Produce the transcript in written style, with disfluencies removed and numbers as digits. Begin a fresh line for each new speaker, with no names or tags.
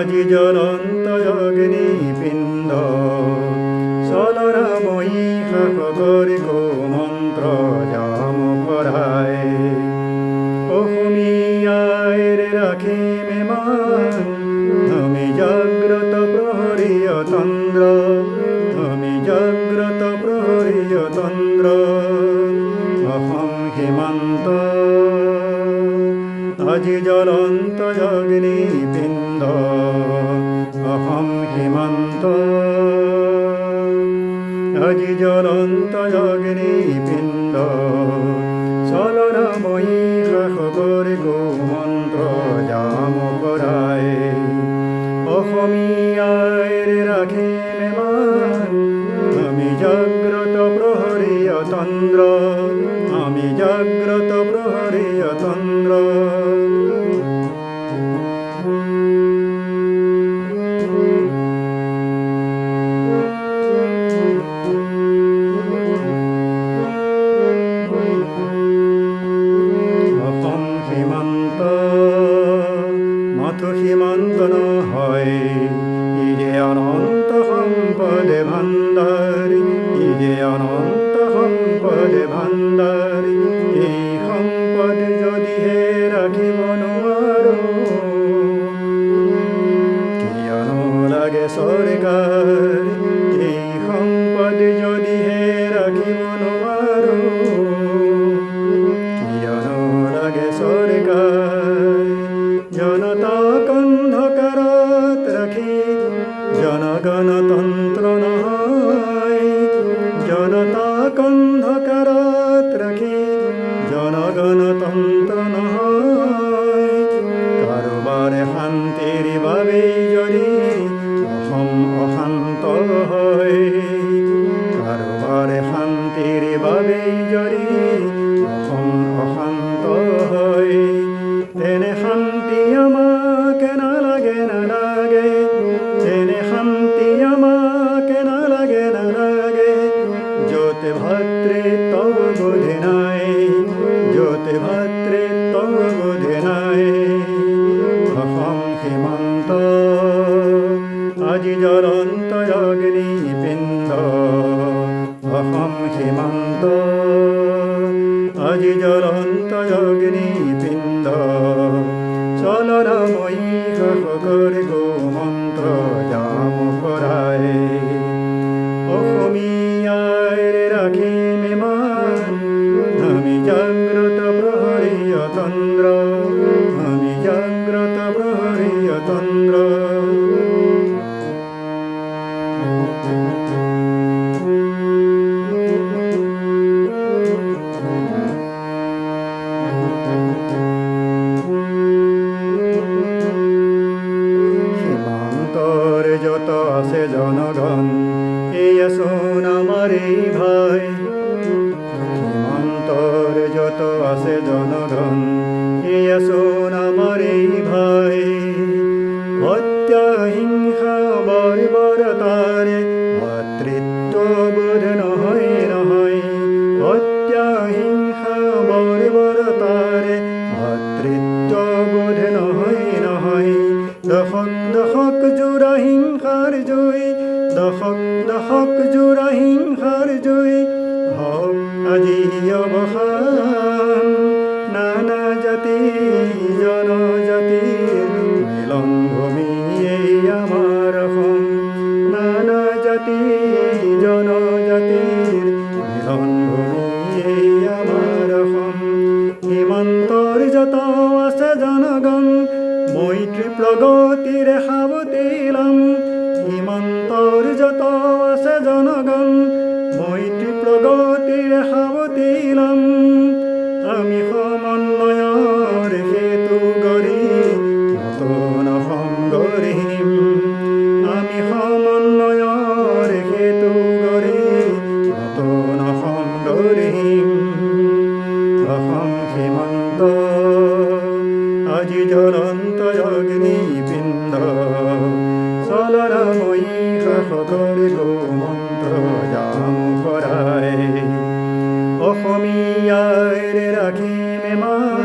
আজি জ্বলন্ত অগ্নিপিণ্ড চলনাময়ী সাহসৰে মন্ত্ৰ যাম পঢ়াই অসমীয়াৰ ৰাখিমে মান আমি জাগ্ৰত প্ৰহৰীয় তন্দ্ৰ আমি জাগ্ৰত প্ৰহৰীয় তন্দ্ৰ অসম সীমান্ত আজি জ্বলন্ত অগ্নিপিণ্ড অসম সীমান্ত আজি জ্বলন্ত অগ্নিপিণ্ড চলনাময়ী সাহসৰে মন্ত্ৰ যাম পঢ়াই অসমীয়াৰ ৰাখিমে মান আমি জাগ্ৰত প্ৰহৰীয় তন্দ্ৰ আমি জাগ্ৰত প্ৰহৰীয় তন্দ্ৰ মাথো সীমান্ত নহয় ই যে অনন্ত সম্পদ ভাণ্ডাৰ ই যে অনন্ত সম্পদ ভাণ্ডাৰ এই সম্পদ যদিহে ৰাখিব নোৱাৰো কিয়নো লাগে চৰকাৰ এই সম্পদ যদিহে ৰাখিব নোৱাৰো কিয়নো লাগে চৰকাৰ জনতাক অন্ধকাৰত ৰাখি জনগণতন্ত্ৰ নহয় জনতাক অন্ধকাৰত ৰাখি জনগণতন্ত্ৰ নহয় কাৰোবাৰে শান্তিৰ বাবেই যদি অসম অশান্ত হয় কাৰোবাৰে শান্তিৰ বাবেই যদি অসম অশান্ত হয় তেনে শান্তি আমাকে নালাগে নালাগে তেনে শান্তি আমাকে নালাগে নালাগে য'ত ভাতৃত্ববোধ নাই য'ত ভাতৃত্ববোধ নাই অসম সীমান্ত আজি জ্বলন্ত অগ্নিপিণ্ড অসম সীমান্ত আজি জ্বলন্ত অগ্নিপিণ্ড চলনাময়ী সাহসৰে মন্ত্ৰ যাম পঢ়াই অসমীয়াৰ ৰাখিমে মান আমি জাগ্ৰত প্ৰহৰীয় তন্দ্ৰ আমি জাগ্ৰত প্ৰহৰীয় তন্দ্ৰ সীমান্তৰ যত আছে জনগণ এয়া চোন আমাৰ এই ভাই সীমান্তৰ যত আছে জনগণ এয়া চোন আমাৰ এই ভাই হত্যা হিংসা বৰ্বৰতাৰে ভাতৃত্ববোধ নহয় নহয় হত্যা হিংসা বৰ্বৰতাৰে ভাতৃত্ববোধ নহয় নহয় দশক দশক জোৰা হিংসাৰ জুই দশক দশক জোৰা হিংসাৰ জুই হওক আজি অৱসান নানা জাতি জনজাতিৰ মিলন ভূমি এই আমাৰ অসম নানা জাতি জনজাতিৰ মিলন ভূমি এই আমাৰ অসম সীমান্তৰ যত আছে জনগণ মৈত্ৰী প্ৰগতিৰে সাৱটি লম সীমান্তৰ যত আছে জনগণ মৈত্ৰী প্ৰগতিৰে সাৱটি লম আমি সমন্বয়ৰ সেতু গঢ়ি নতুন অসম গঢ়িম আমি সমন্বয়ৰ সেতু গঢ়ি নতুন অসম গঢ়িম অসম সীমান্ত আজি জ্বলন্ত অগ্নিপিণ্ড চলনাময়ী সাহসৰে মন্ত্ৰ যাম পঢ়াই অসমীয়াৰ ৰাখিমে মান